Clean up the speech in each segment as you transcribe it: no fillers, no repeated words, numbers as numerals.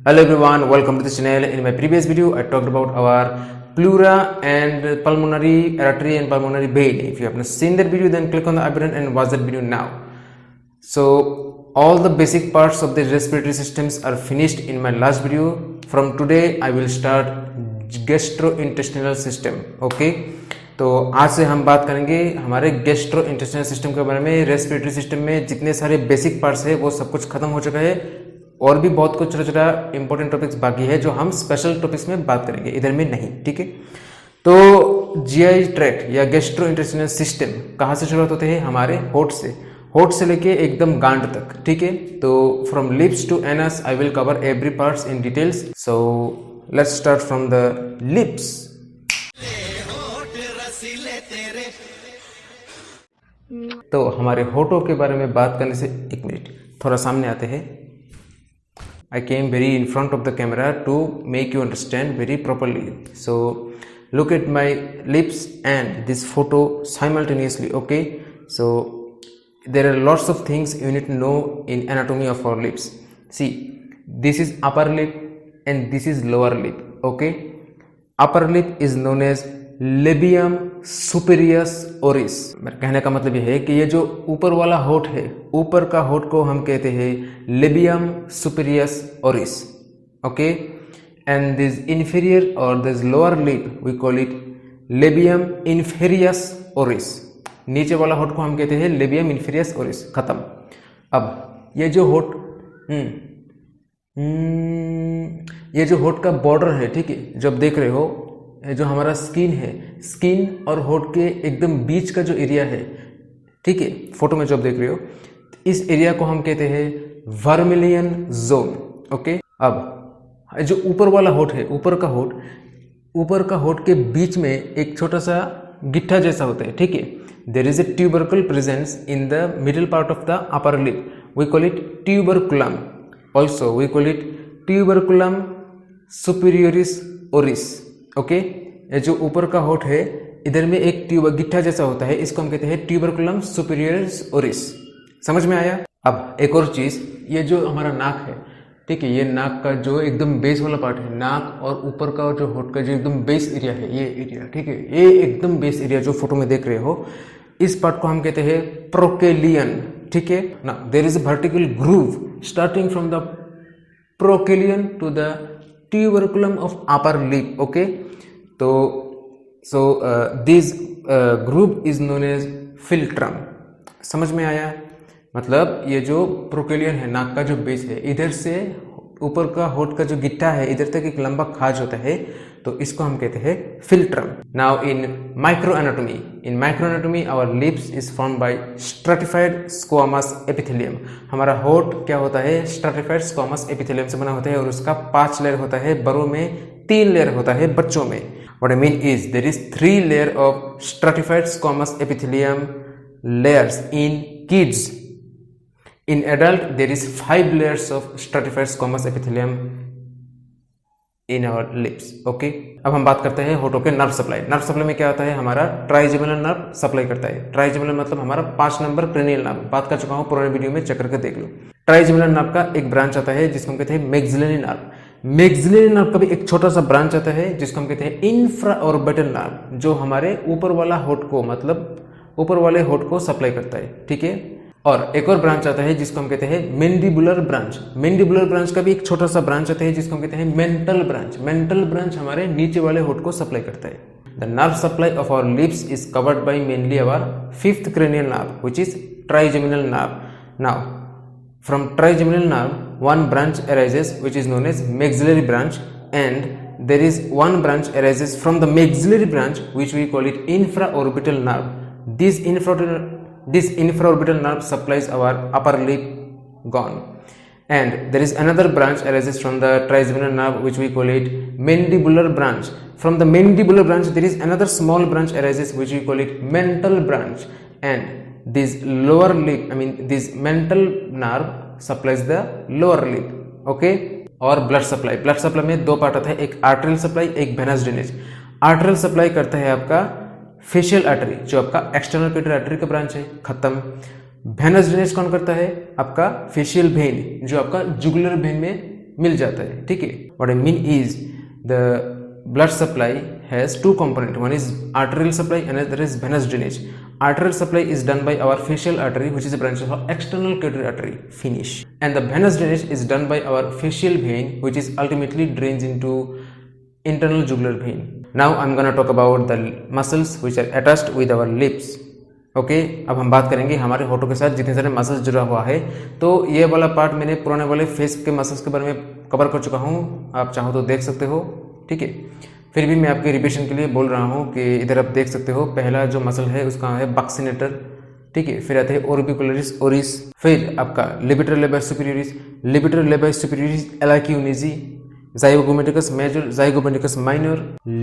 Hello everyone, welcome to the channel. In my previous video, I talked about our pleura and pulmonary artery and pulmonary vein. If you have not seen that video, then click on the I button and watch that video now. So all the basic parts of the respiratory systems are finished in my last video. From today, I will start gastrointestinal system. Okay. तो आज से हम बात करेंगे हमारे gastro intestinal system के बारे में। रेस्पिरेटरी सिस्टम में जितने सारे बेसिक पार्ट्स है वो सब कुछ खत्म हो चुका है और भी बहुत कुछ छोटा छोटा इंपॉर्टेंट टॉपिक्स बाकी है जो हम स्पेशल टॉपिक्स में बात करेंगे, इधर में नहीं। ठीक है, तो जीआई ट्रैक्ट या गैस्ट्रो इंटेस्टाइनल सिस्टम कहाँ से शुरुआत होते हैं? हमारे होठ से लेके एकदम गांड तक। ठीक है, तो from lips to anus I will cover every parts in details. So let's start from the lips. तो हमारे होठों के बारे में बात करने से एक मिनट थोड़ा सामने आते हैं। I came very in front of the camera to make you understand very properly. So look at my lips and this photo simultaneously. Okay, so there are lots of things you need to know in anatomy of our lips. See, this is upper lip and this is lower lip. Okay, upper lip is known as labium superius oris. मेरा कहने का मतलब यह है कि ये जो ऊपर वाला होठ है, ऊपर का होठ को हम कहते हैं labium superius oris. Okay, and this inferior और this lower lip we call it labium inferius oris. नीचे वाला होठ को हम कहते हैं लेबियम इंफेरियस ओरिस। खत्म। अब ये जो होठ ये जो होठ का बॉर्डर है, ठीक है, जो आप देख रहे हो, जो हमारा स्किन है, स्किन और होठ के एकदम बीच का जो एरिया है, ठीक है, फोटो में जो आप देख रहे हो, इस एरिया को हम कहते हैं वर्मिलियन जोन। ओके, अब जो ऊपर वाला होठ है, ऊपर का होठ के बीच में एक छोटा सा गिट्ठा जैसा होता है। ठीक है, there is a tubercle presence in the middle part of the upper lip. We call it tuberculum. Also we call it tuberculum superioris oris. Okay, ये जो ऊपर का होठ है, इधर में एक गिट्ठा जैसा होता है, इसको हम कहते हैं ट्यूबरकुलम सुपीरियरिस ओरिस। समझ में आया? अब एक और चीज, ये जो हमारा नाक है, ठीक है, ये नाक का जो एकदम बेस वाला पार्ट है, नाक और ऊपर का जो होठ का जो एकदम बेस एरिया है, ये एरिया, ठीक है, ये एकदम बेस एरिया जो फोटो में देख रहे हो, इस पार्ट को हम कहते हैं प्रोकेलियन। ठीक है ना, there is a vertical groove starting from the procheilon to the tuberculum of upper lip. Okay, so this group is known as philtrum. समझ में आया? मतलब ये जो प्रोकेलियन है, नाक का जो बेस है, इधर से ऊपर का होठ का जो गिट्टा है, इधर तक एक लंबा खाज होता है, तो इसको हम कहते हैं philtrum. Now in microanatomy our lips is formed by stratified squamous epithelium. हमारा होठ क्या होता है? स्ट्रैटिफाइड स्क्वामस एपिथेलियम से बना होता है और उसका 5 लेयर होता है। बड़ों में 3 लेयर होता है, बच्चों में what I mean is there is 3 layer of stratified squamous epithelium layers in kids. In adult there is 5 layers of stratified squamous epithelium in our lips. Okay, अब हम बात करते हैं होठों के नर्व सप्लाई। नर्व सप्लाई में क्या आता है? हमारा ट्राइजेमिनल नर्व सप्लाई करता है। ट्राइजेमिनल मतलब हमारा 5 नंबर क्रेनियल नर्व। बात कर चुका हूं पुराने वीडियो में, चेक करके देख लो। ट्राइजेमिनल नर्व का एक ब्रांच आता है जिसको हम कहते हैं मैक्सिलरी नर्व। मैक्सिलरी नर्व का भी एक छोटा सा ब्रांच आता है जिसको हम कहते हैं इंफ्रा ऑर्बिटल नर्व, जो हमारे ऊपर वाला होठ को, मतलब ऊपर वाले होठ को सप्लाई करता है। ठीक है, और एक और ब्रांच आता है जिसको हम कहते हैं मैंडिबुलर ब्रांच। मैंडिबुलर ब्रांच का भी एक छोटा सा ब्रांच आता है जिसको हम कहते हैं मेंटल ब्रांच। मेंटल ब्रांच हमारे नीचे वाले होठ को सप्लाई करता है। The nerve supply of our lips is covered by mainly our 5th cranial nerve which is trigeminal nerve. Now from trigeminal nerve one branch arises which is known as maxillary branch, and there is one branch arises from the maxillary branch which we call it infraorbital nerve. This infraorbital nerve supplies our upper lip gone, and there is another branch arises from the trigeminal nerve which we call it mandibular branch. From the mandibular branch there is another small branch arises which we call it mental branch, and this lower lip, I mean this mental nerve supplies the lower lip. Okay, और blood supply में 2 part आता है, एक arterial supply, एक venous drainage. Arterial supply करता है आपका facial artery, जो आपका एक्सटर्नल पेट्री आर्टरी का ब्रांच है। खत्म। वेनस ड्रेनेज कौन करता है? आपका फेशियल वेन, जो आपका जुगुलर वेन में मिल जाता है, ठीक है। What I mean is the blood supply has two components. One is arterial supply and another is venous drainage. Arterial supply is done by our facial artery, which is a branch of external carotid artery, finish. And the venous drainage is done by our facial vein, which is ultimately drains into internal jugular vein. Now I'm gonna talk about the muscles which are attached with our lips. Okay अब हम बात करेंगे हमारे होठों के साथ जितने सारे मसल्स जुड़ा हुआ है। तो ये वाला पार्ट मैंने पुराने वाले फेस के मसल्स के बारे में कवर कर चुका हूँ, आप चाहो तो देख सकते हो, ठीक है। फिर भी मैं आपके रिविजन के लिए बोल रहा हूँ कि इधर आप देख सकते हो, पहला जो मसल है उसका है बक्सिनेटर, ठीक है। फिर आते हैं ओर्बिकुलरिस ओरिस, फिर आपका levator labii superioris, levator labii superioris alaeque nasi, zygomaticus major, zygomaticus minor,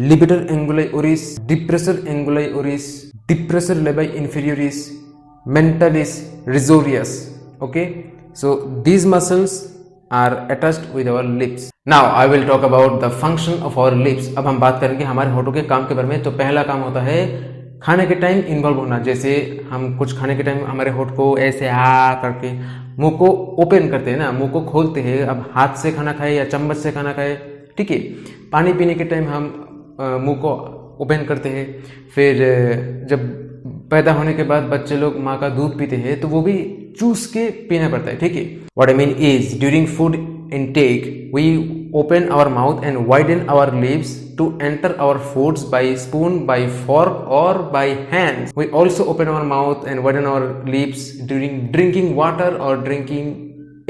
libitor anguli oris, depressor anguli oris, depressor lebi inferioris, mentalis, risorius. Okay, so these muscles are attached with our lips. Now I will talk about the function of our lips. अब हम बात करेंगे हमारे होठों के काम के बारे में। तो पहला काम होता है खाने के टाइम इन्वॉल्व होना। जैसे हम कुछ खाने के टाइम हमारे होठ को ऐसे करके मुंह को ओपन करते हैं ना, मुंह को खोलते हैं। अब हाथ से खाना खाए या चम्मच से खाना खाए, ठीक है। पानी पीने के टाइम हम मुंह को ओपन करते हैं। फिर जब पैदा होने के बाद बच्चे लोग माँ का दूध पीते हैं तो वो भी चूस के पीना पड़ता है, ठीक है। What I mean is during food intake we open our mouth and widen our lips to enter our foods by spoon, by fork or by hands. We also open our mouth and widen our lips during drinking water or drinking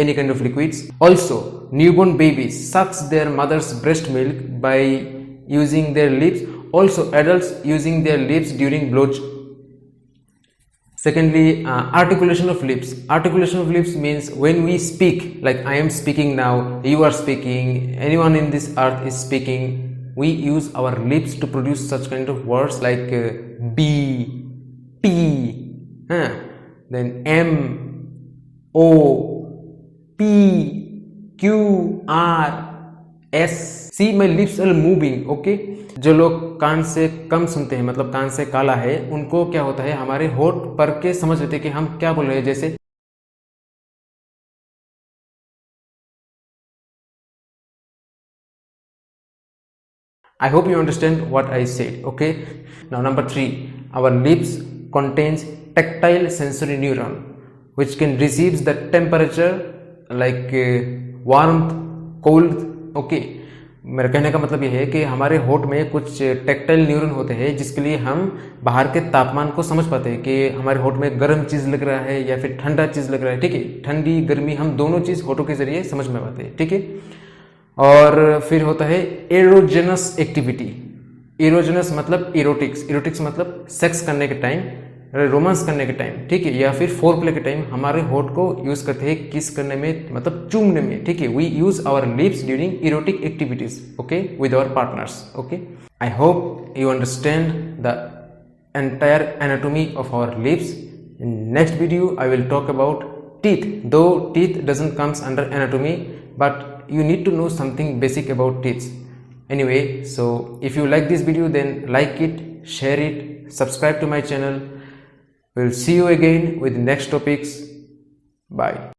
any kind of liquids. Also newborn babies sucks their mother's breast milk by using their lips. Also adults using their lips during blowjob. Secondly, articulation of lips. Articulation of lips means when we speak, like I am speaking now, you are speaking, anyone in this earth is speaking, we use our lips to produce such kind of words like B, P, then M, O, P, Q, R, S. See, my lips are moving, okay? जो लोग कान से कम सुनते हैं, मतलब कान से काला है, उनको क्या होता है, हमारे होठ पर के समझ लेते हैं कि हम क्या बोल रहे हैं। जैसे I hope you understand what I said, okay? Now number 3, our lips contains tactile sensory neuron which can receive the temperature like warmth, cold, okay? मेरा कहने का मतलब यह है कि हमारे होठ में कुछ टेक्टाइल न्यूरॉन होते हैं जिसके लिए हम बाहर के तापमान को समझ पाते हैं कि हमारे होठ में गर्म चीज़ लग रहा है या फिर ठंडा चीज़ लग रहा है, ठीक है। ठंडी गर्मी हम दोनों चीज़ होठों के जरिए समझ में पाते हैं, ठीक है। और फिर होता है एरोजेनस एक्टिविटी। एरोजेनस मतलब इरोटिक्स, इरोटिक्स मतलब सेक्स करने के टाइम, रोमांस करने के टाइम, ठीक है, या फिर फोर प्ले के टाइम हमारे होठ को यूज करते हैं किस करने में, मतलब चूमने में, ठीक है। We use our lips during erotic activities, okay, with our partners, okay. I hope you understand the entire anatomy of our lips. In next video I will talk about teeth, though teeth doesn't comes under anatomy, but you need to know something basic about teeth. Anyway, so if you like this video, then like it, share it, subscribe to my channel. We'll see you again with next topics. Bye.